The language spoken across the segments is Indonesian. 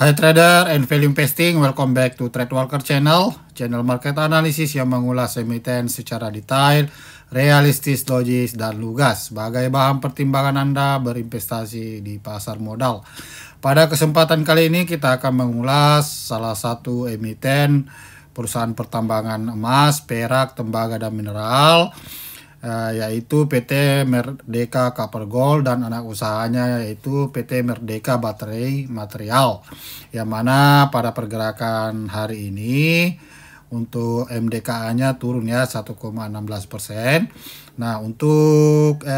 Hai trader and value investing, welcome back to Trade Walker channel market analisis yang mengulas emiten secara detail, realistis, logis, dan lugas sebagai bahan pertimbangan Anda berinvestasi di pasar modal. Pada kesempatan kali ini kita akan mengulas salah satu emiten perusahaan pertambangan emas, perak, tembaga, dan mineral, yaitu PT Merdeka Copper Gold dan anak usahanya yaitu PT Merdeka Baterai Material, yang mana pada pergerakan hari ini untuk MDKA-nya turun ya 1,16%. Nah, untuk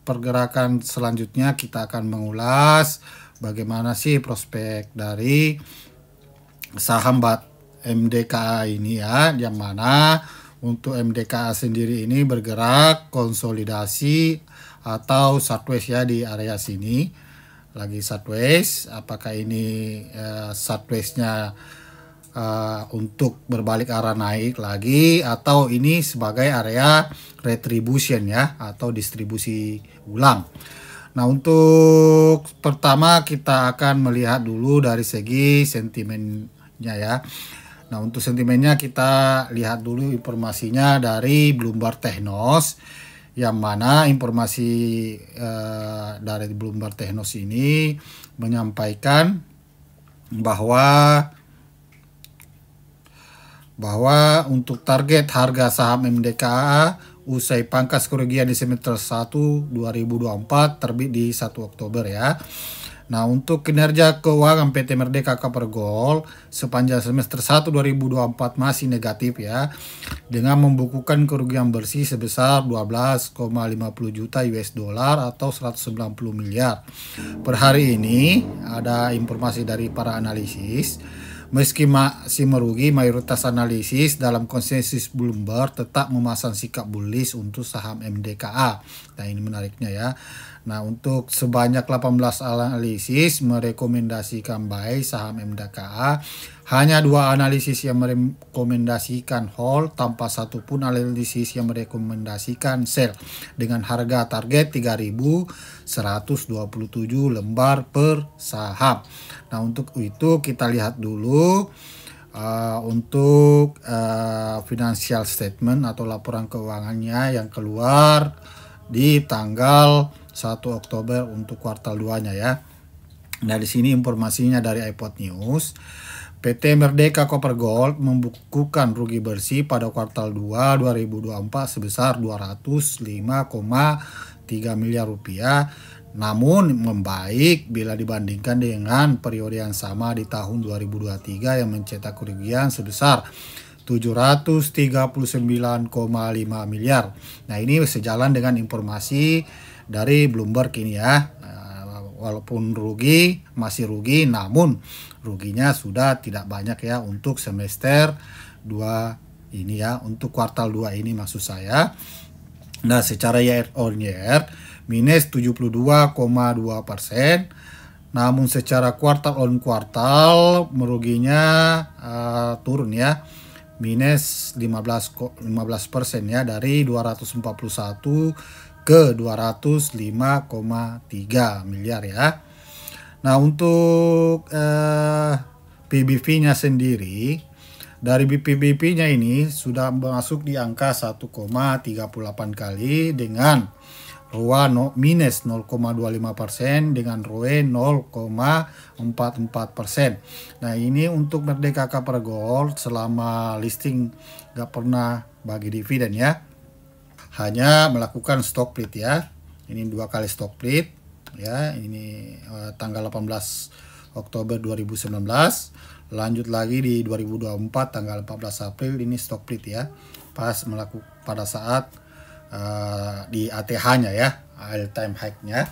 pergerakan selanjutnya kita akan mengulas bagaimana sih prospek dari saham MDKA ini ya, yang mana untuk MDKA sendiri ini bergerak konsolidasi atau sideways ya di area sini. Lagi sideways, apakah ini sideways-nya untuk berbalik arah naik lagi atau ini sebagai area retribution ya atau distribusi ulang. Nah, untuk pertama kita akan melihat dulu dari segi sentimennya ya. Nah, untuk sentimennya kita lihat dulu informasinya dari Bloomberg Technos, yang mana informasi dari Bloomberg Technos ini menyampaikan bahwa untuk target harga saham MDKA usai pangkas kerugian di semester 1 2024 terbit di 1 Oktober ya. Nah, untuk kinerja keuangan PT Merdeka Copper Gold sepanjang semester 1 2024 masih negatif ya, dengan membukukan kerugian bersih sebesar 12,50 juta US dollar atau 190 miliar. Per hari ini ada informasi dari para analisis, meski masih merugi, mayoritas analisis dalam konsensus Bloomberg tetap memasang sikap bullish untuk saham MDKA. Nah, ini menariknya ya. Nah, untuk sebanyak 18 analisis merekomendasikan buy saham MDKA, hanya 2 analisis yang merekomendasikan hold, tanpa satupun analisis yang merekomendasikan sell dengan harga target 3.127 lembar per saham. Nah, untuk itu kita lihat dulu untuk financial statement atau laporan keuangannya yang keluar di tanggal 1 Oktober untuk kuartal 2-nya ya. Nah, di sini informasinya dari iPod News. PT Merdeka Copper Gold membukukan rugi bersih pada kuartal 2 2024 sebesar 205,3 miliar rupiah, namun membaik bila dibandingkan dengan periode yang sama di tahun 2023 yang mencetak kerugian sebesar 739,5 miliar. Nah, ini sejalan dengan informasi dari Bloomberg ini ya. Walaupun masih rugi, namun ruginya sudah tidak banyak ya untuk semester 2 ini ya, untuk kuartal 2 ini maksud saya. Nah, secara year on year minus 72,2%, namun secara kuartal on kuartal meruginya turun ya, minus 15% ya, dari 241 ke 205,3 miliar ya. Nah, untuk PBV-nya sendiri, dari PBV-nya ini sudah masuk di angka 1,38 kali dengan ROA minus 0,25% dengan ROE 0,44%. Nah, ini untuk Merdeka Copper Gold selama listing gak pernah bagi dividen ya, hanya melakukan stock split ya. Ini 2 kali stock split ya. Ini tanggal 18 Oktober 2019, lanjut lagi di 2024 tanggal 14 April ini stock split ya. Pada saat di ATH-nya ya, all time high-nya.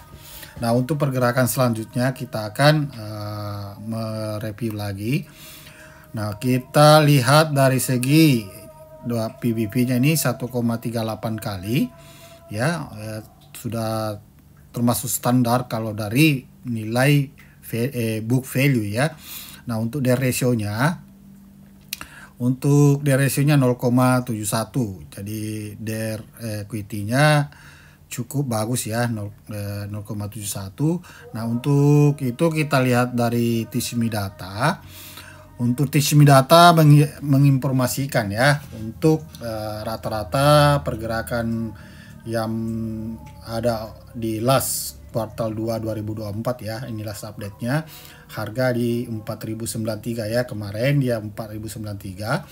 Nah, untuk pergerakan selanjutnya kita akan mereview lagi. Nah, kita lihat dari segi PBV-nya ini 1,38 kali ya, sudah termasuk standar kalau dari nilai book value ya. Nah, untuk D ratio-nya, 0,71, jadi DER equity-nya cukup bagus ya, 0,71. Nah, untuk itu kita lihat dari Tishmi Data. Untuk Tishmi Data menginformasikan ya untuk rata-rata pergerakan yang ada di last kuartal 2 2024 ya. Ini last update-nya. Harga di 4093 ya, kemarin dia 4093.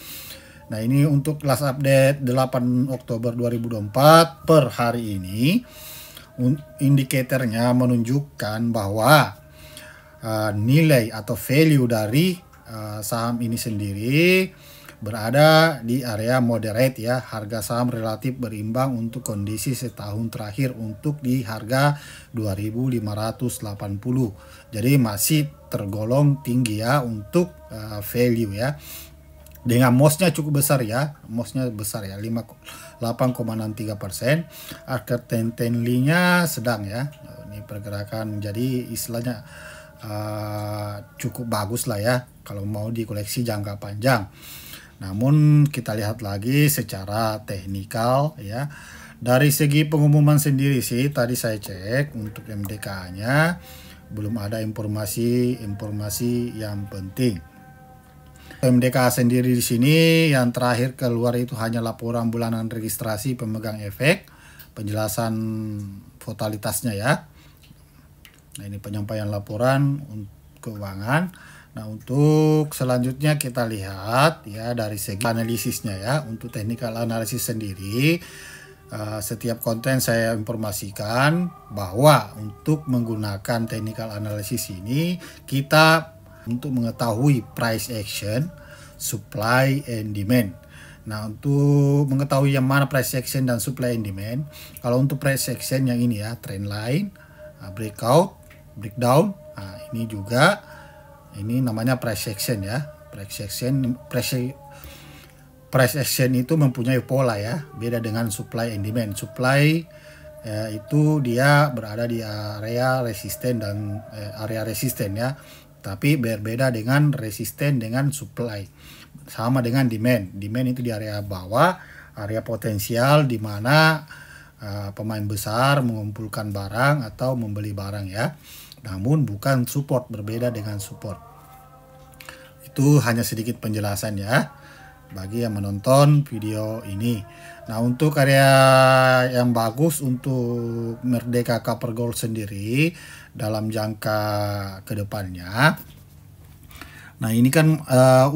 Nah, ini untuk last update 8 Oktober 2024 per hari ini. Indikatornya menunjukkan bahwa nilai atau value dari saham ini sendiri berada di area moderate ya. Harga saham relatif berimbang untuk kondisi setahun terakhir untuk di harga 2580. Jadi masih tergolong tinggi ya untuk value ya. Dengan MOS-nya cukup besar ya, MOS-nya besar ya, 8,63%. Harga 10-10-nya sedang ya. Ini pergerakan, jadi istilahnya cukup bagus lah ya kalau mau dikoleksi jangka panjang. Namun kita lihat lagi secara teknikal ya. Dari segi pengumuman sendiri sih tadi saya cek untuk MDK-nya belum ada informasi yang penting. MDK sendiri di sini yang terakhir keluar itu hanya laporan bulanan registrasi pemegang efek, penjelasan totalitasnya ya. Nah, ini penyampaian laporan keuangan. Nah, untuk selanjutnya kita lihat ya dari segi analisisnya ya. Untuk technical analysis sendiri, setiap konten saya informasikan bahwa untuk menggunakan technical analysis ini kita untuk mengetahui price action, supply and demand. Nah, untuk mengetahui yang mana price action dan supply and demand, kalau untuk price action yang ini ya, trend line, breakout, breakdown. Nah, ini juga ini namanya price action ya. Price action itu mempunyai pola ya, beda dengan supply and demand. Supply itu dia berada di area resisten dan area resisten ya. Tapi berbeda dengan resisten dengan supply. Sama dengan demand. Demand itu di area bawah, area potensial di mana pemain besar mengumpulkan barang atau membeli barang ya. Namun bukan support, berbeda dengan support. Itu hanya sedikit penjelasan ya bagi yang menonton video ini. Nah, untuk area yang bagus untuk Merdeka Copper Gold sendiri dalam jangka kedepannya. Nah, ini kan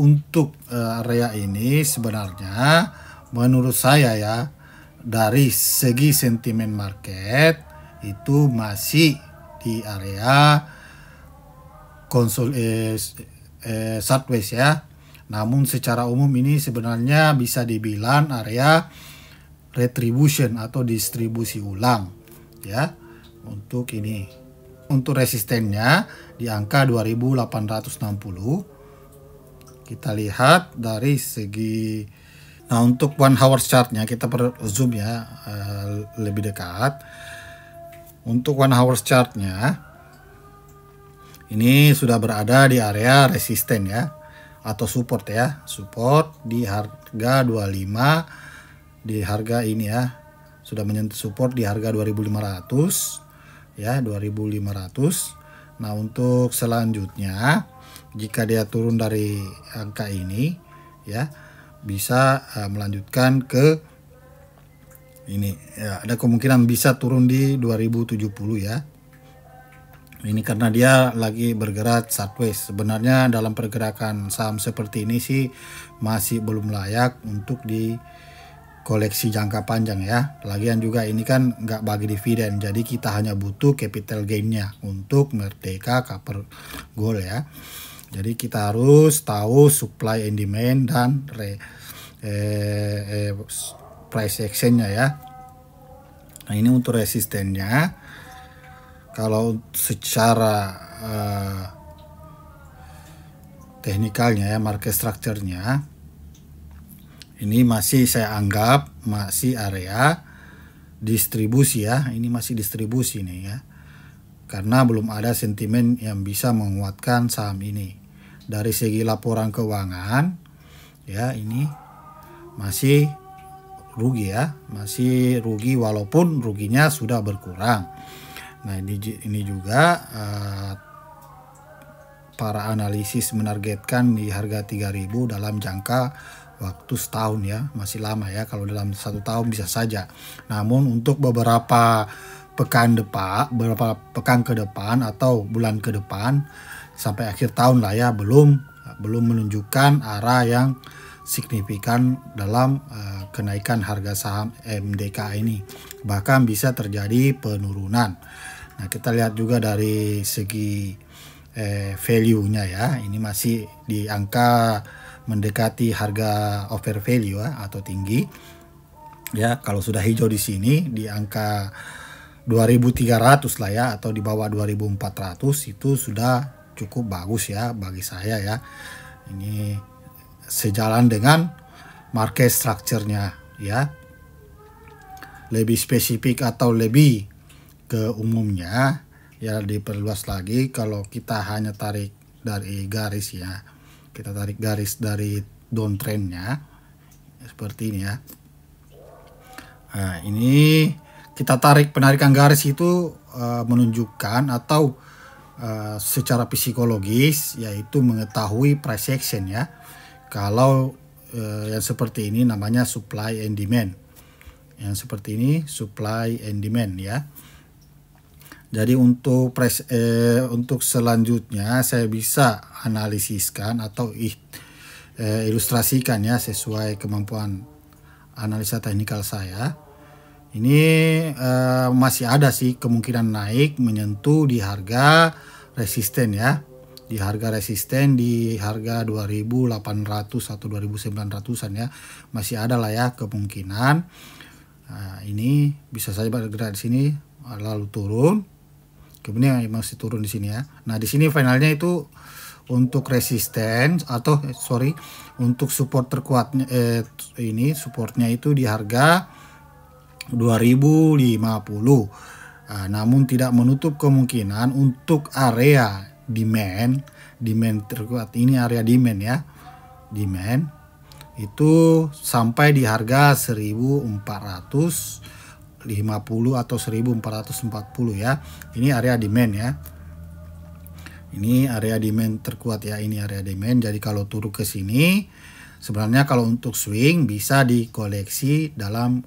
untuk area ini sebenarnya menurut saya ya dari segi sentimen market itu masih di area sideways ya. Namun secara umum ini sebenarnya bisa dibilang area retribution atau distribusi ulang ya. Untuk ini, untuk resistennya di angka 2860. Kita lihat dari segi, nah untuk 1 hour chartnya kita per zoom ya lebih dekat. Untuk 1 hour chartnya ini sudah berada di area resisten ya, atau support ya, support di harga 25, di harga ini ya sudah menyentuh support di harga 2500 ya, 2500. Nah, untuk selanjutnya jika dia turun dari angka ini ya bisa melanjutkan ke ini ya, ada kemungkinan bisa turun di 2070 ya. Ini karena dia lagi bergerak sideways. Sebenarnya dalam pergerakan saham seperti ini sih masih belum layak untuk di koleksi jangka panjang ya. Lagian juga ini kan nggak bagi dividen, jadi kita hanya butuh capital gainnya untuk Merdeka Copper Gold ya. Jadi kita harus tahu supply and demand dan price actionnya ya. Nah, ini untuk resistennya. Kalau secara teknikalnya ya, market structure-nya ini masih saya anggap masih area distribusi ya. Ini masih distribusi nih ya, karena belum ada sentimen yang bisa menguatkan saham ini. Dari segi laporan keuangan ya, ini masih rugi ya, masih rugi walaupun ruginya sudah berkurang. Nah ini juga para analisis menargetkan di harga 3.000 dalam jangka waktu setahun ya, masih lama ya, kalau dalam 1 tahun bisa saja. Namun untuk beberapa pekan ke depan atau bulan ke depan sampai akhir tahun lah ya, belum menunjukkan arah yang signifikan dalam kenaikan harga saham MDK ini. Bahkan bisa terjadi penurunan. Nah kita lihat juga dari segi value-nya ya, ini masih di angka mendekati harga over value ya, atau tinggi ya. Kalau sudah hijau di sini di angka 2.300 lah ya, atau di bawah 2.400, itu sudah cukup bagus ya bagi saya ya. Ini sejalan dengan market structure-nya ya. Lebih spesifik atau lebih ke umumnya ya, diperluas lagi. Kalau kita hanya tarik dari garis ya, kita tarik garis dari downtrendnya seperti ini ya. Nah ini kita tarik, penarikan garis itu menunjukkan atau secara psikologis yaitu mengetahui price action ya. Kalau yang seperti ini namanya supply and demand. Yang seperti ini supply and demand ya. Jadi untuk selanjutnya saya bisa analisiskan atau ilustrasikan ya sesuai kemampuan analisa teknikal saya. Ini masih ada sih kemungkinan naik menyentuh di harga resisten ya. Di harga resisten di harga 2.800 atau 2.900-an ya. Masih ada lah ya kemungkinan. Nah, ini bisa saja bergerak di sini lalu turun. Kemudian masih turun di sini ya. Nah di sini finalnya itu untuk resisten atau untuk support terkuatnya ini supportnya itu di harga 2050. Namun tidak menutup kemungkinan untuk area demand terkuat ini, area demand ya, demand itu sampai di harga 1450 atau 1440 ya. Ini area demand ya. Ini area demand terkuat ya, ini area demand. Jadi kalau turun ke sini sebenarnya kalau untuk swing bisa dikoleksi dalam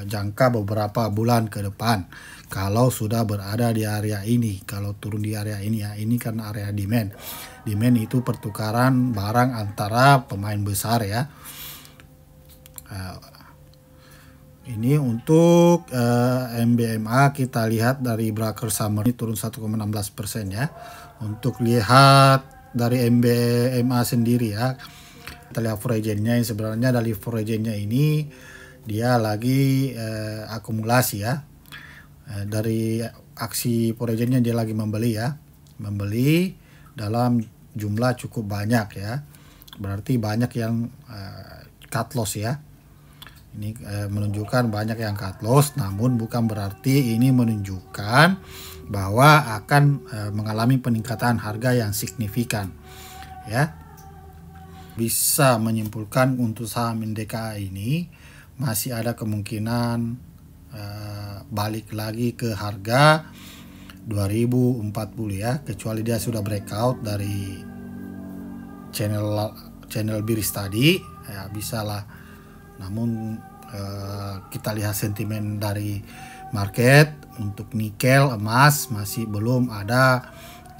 jangka beberapa bulan ke depan. Kalau sudah berada di area ini, kalau turun di area ini ya, ini karena area demand. Demand itu pertukaran barang antara pemain besar ya. Ini untuk MBMA kita lihat dari Broker Summary turun 1,16% ya. Untuk lihat dari MBMA sendiri ya, kita lihat foreign-nya, sebenarnya dari foreign-nya ini dia lagi akumulasi ya. Dari aksi foreign-nya dia lagi membeli ya, membeli dalam jumlah cukup banyak ya. Berarti banyak yang cut loss ya. Ini menunjukkan banyak yang cut loss, namun bukan berarti ini menunjukkan bahwa akan mengalami peningkatan harga yang signifikan ya. Bisa menyimpulkan untuk saham NDK ini masih ada kemungkinan balik lagi ke harga 2040 ya, kecuali dia sudah breakout dari channel bearish tadi ya, bisa lah. Namun kita lihat sentimen dari market untuk nikel, emas masih belum ada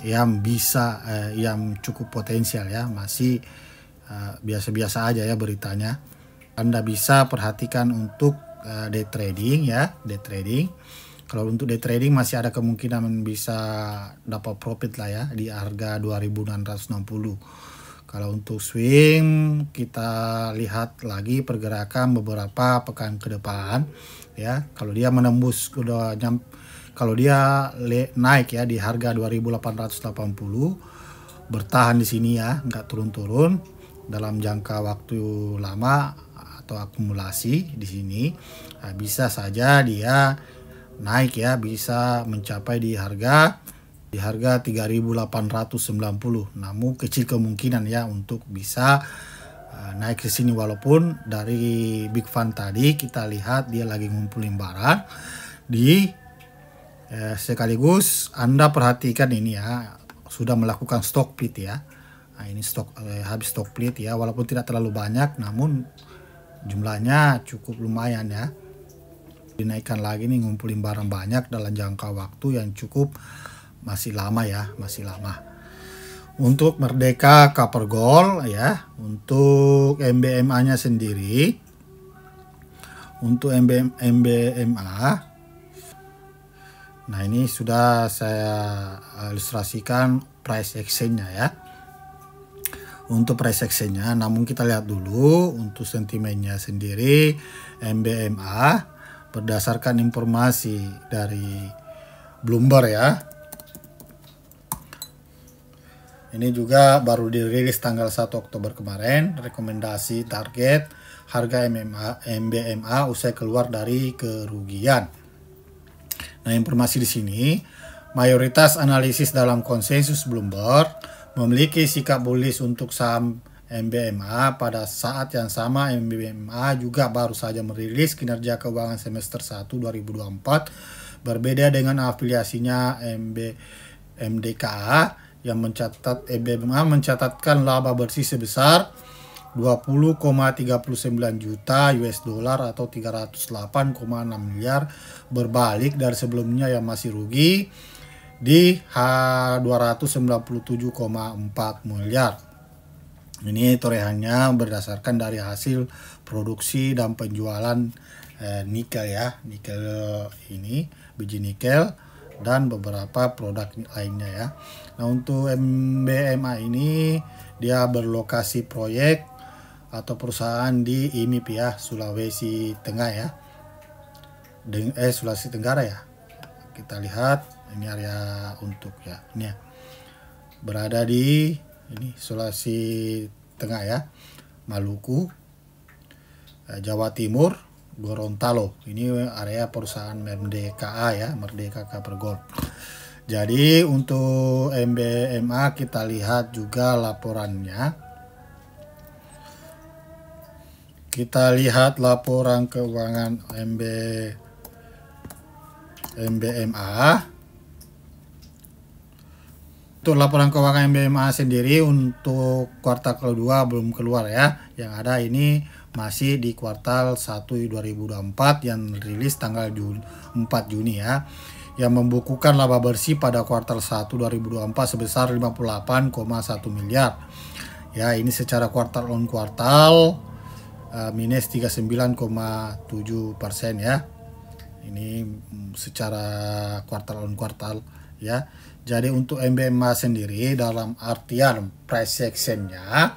yang bisa yang cukup potensial ya, masih biasa-biasa aja ya beritanya. Anda bisa perhatikan untuk day trading ya, day trading. Kalau untuk day trading masih ada kemungkinan bisa dapat profit lah ya di harga 2.660. Kalau untuk swing kita lihat lagi pergerakan beberapa pekan ke depan ya. Kalau dia menembus kalau dia naik ya di harga 2.880, bertahan di sini ya, nggak turun-turun dalam jangka waktu lama atau akumulasi di sini, nah, bisa saja dia naik ya, bisa mencapai di harga 3.890. Namun kecil kemungkinan ya untuk bisa naik ke sini, walaupun dari Big Fund tadi kita lihat dia lagi ngumpulin barang di sekaligus Anda perhatikan ini ya, sudah melakukan stock split ya. Nah, ini habis stock split ya, walaupun tidak terlalu banyak namun jumlahnya cukup lumayan ya. Dinaikkan lagi nih, ngumpulin barang banyak dalam jangka waktu yang cukup masih lama ya, masih lama. Untuk Merdeka Copper Gold ya, untuk MBMA-nya sendiri, untuk MBMA, nah ini sudah saya ilustrasikan price action-nya ya. Untuk price action-nya, namun kita lihat dulu untuk sentimennya sendiri. MBMA berdasarkan informasi dari Bloomberg ya, ini juga baru dirilis tanggal 1 Oktober kemarin, rekomendasi target harga MBMA usai keluar dari kerugian. Nah, informasi di sini, mayoritas analisis dalam konsensus Bloomberg memiliki sikap bullish untuk saham MBMA. Pada saat yang sama, MBMA juga baru saja merilis kinerja keuangan semester 1 2024, berbeda dengan afiliasinya MDKA yang MBMA mencatatkan laba bersih sebesar 20,39 juta US dollar atau 308,6 miliar, berbalik dari sebelumnya yang masih rugi di 297,4 miliar. Ini torehannya berdasarkan dari hasil produksi dan penjualan nikel ya, nikel ini, biji nikel dan beberapa produk lainnya ya. Nah, untuk MBMA ini dia berlokasi proyek atau perusahaan di IMIP ya, Sulawesi Tengah ya, Sulawesi Tenggara ya. Kita lihat ini area untuk ya, ini ya, berada di ini Sulawesi Tengah ya, Maluku, Jawa Timur, Gorontalo. Ini area perusahaan MDKA ya, Merdeka Copper Gold. Jadi untuk MBMA kita lihat juga laporannya. Kita lihat laporan keuangan MBMA. Untuk laporan keuangan MBMA sendiri untuk kuartal kedua belum keluar ya. Yang ada ini masih di kuartal 1 2024 yang rilis tanggal 4 Juni ya. Yang membukukan laba bersih pada kuartal 1 2024 sebesar 58,1 miliar. Ya, ini secara kuartal on kuartal minus 39,7% ya. Ini secara kuartal on kuartal ya. Jadi untuk MBMA sendiri dalam artian price action-nya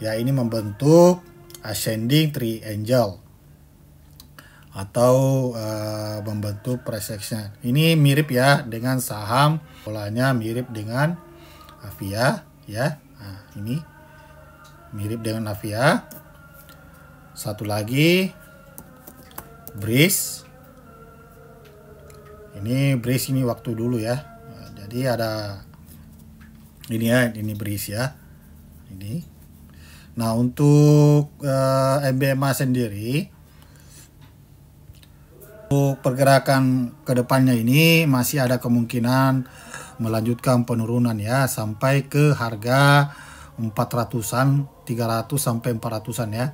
ya, ini membentuk ascending triangle atau membentuk price action. Ini mirip ya dengan saham, polanya mirip dengan Avia ya. Nah, ini mirip dengan Avia. Satu lagi Breeze. Ini Breeze ini waktu dulu ya. Jadi ada ini ya, ini Breeze ya. Ini. Nah, untuk MBMA sendiri, untuk pergerakan kedepannya ini masih ada kemungkinan melanjutkan penurunan ya, sampai ke harga 400-an, 300 sampai 400-an ya.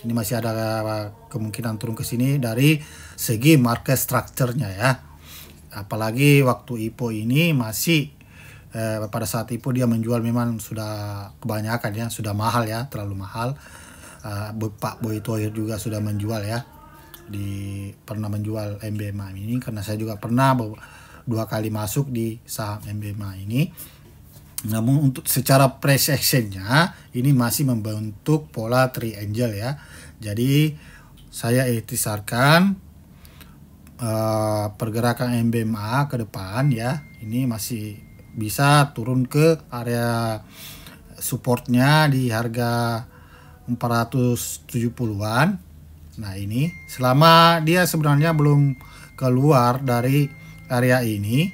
Ini masih ada kemungkinan turun ke sini dari segi market structure-nya ya. Apalagi waktu IPO ini masih pada saat IPO dia menjual memang sudah kebanyakan ya, sudah mahal ya, terlalu mahal. Pak Boy Tohir juga sudah menjual ya, pernah menjual MBMA ini, karena saya juga pernah 2 kali masuk di saham MBMA ini. Namun untuk secara price action-nya ini masih membentuk pola triangle ya. Jadi saya ikhtisarkan pergerakan MBMA ke depan ya, ini masih bisa turun ke area supportnya di harga 470-an. Nah, ini selama dia sebenarnya belum keluar dari area ini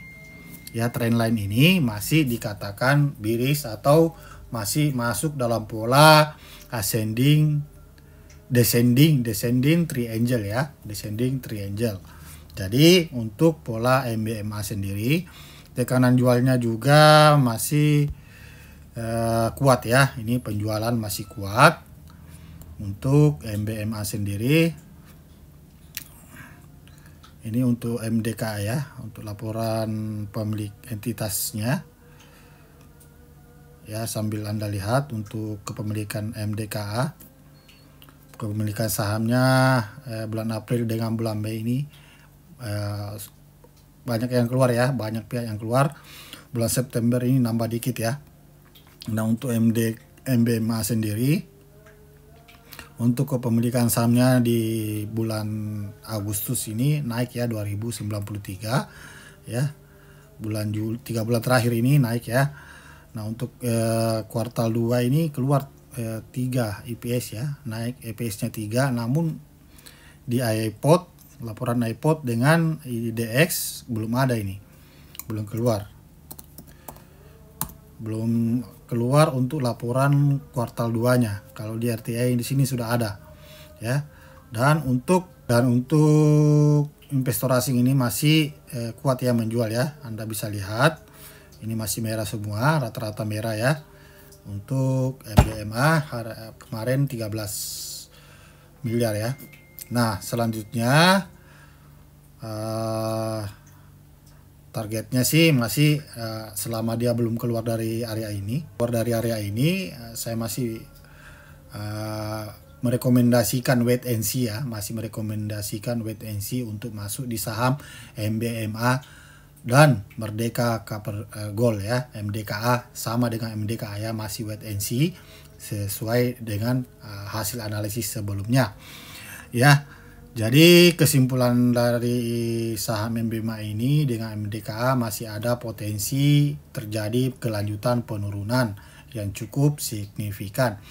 ya, trendline ini masih dikatakan bearish atau masih masuk dalam pola descending triangle ya, descending triangle. Jadi untuk pola MBMA sendiri, tekanan jualnya juga masih kuat ya. Ini penjualan masih kuat untuk MBMA sendiri. Ini untuk MDKA ya, untuk laporan pemilik entitasnya. Ya, sambil Anda lihat untuk kepemilikan MDKA. Kepemilikan sahamnya bulan April dengan bulan Mei ini banyak yang keluar ya, banyak pihak yang keluar. Bulan September ini nambah dikit ya. Nah, untuk MBMA sendiri, untuk kepemilikan sahamnya di bulan Agustus ini naik ya 2093 ya. 3 bulan terakhir ini naik ya. Nah, untuk kuartal 2 ini keluar 3 EPS ya, naik EPS-nya 3, namun di iPod, laporan iPod dengan IDX belum ada ini. Belum keluar. Belum keluar untuk laporan kuartal 2-nya. Kalau di RTI di sini sudah ada ya. Dan untuk investor asing ini masih kuat ya menjual ya. Anda bisa lihat ini masih merah semua, rata-rata merah ya. Untuk MBMA kemarin 13 miliar ya. Nah, selanjutnya targetnya sih masih selama dia belum keluar dari area ini. Saya masih merekomendasikan wait and see ya, masih merekomendasikan wait and see untuk masuk di saham MBMA dan Merdeka Copper Gold ya. MDKA sama dengan MDKA ya, masih wait and see sesuai dengan hasil analisis sebelumnya ya. Jadi kesimpulan dari saham MBMA ini dengan MDKA masih ada potensi terjadi kelanjutan penurunan yang cukup signifikan.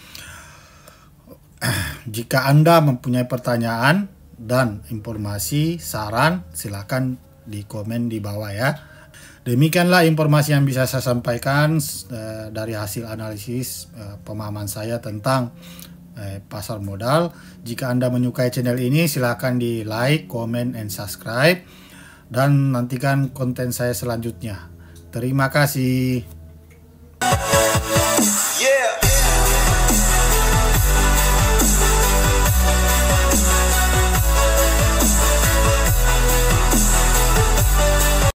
Jika Anda mempunyai pertanyaan dan informasi, saran, silakan di komen di bawah ya. Demikianlah informasi yang bisa saya sampaikan dari hasil analisis pemahaman saya tentang pasar modal. Jika Anda menyukai channel ini, silakan di like, comment, and subscribe, dan nantikan konten saya selanjutnya. Terima kasih. Yeah.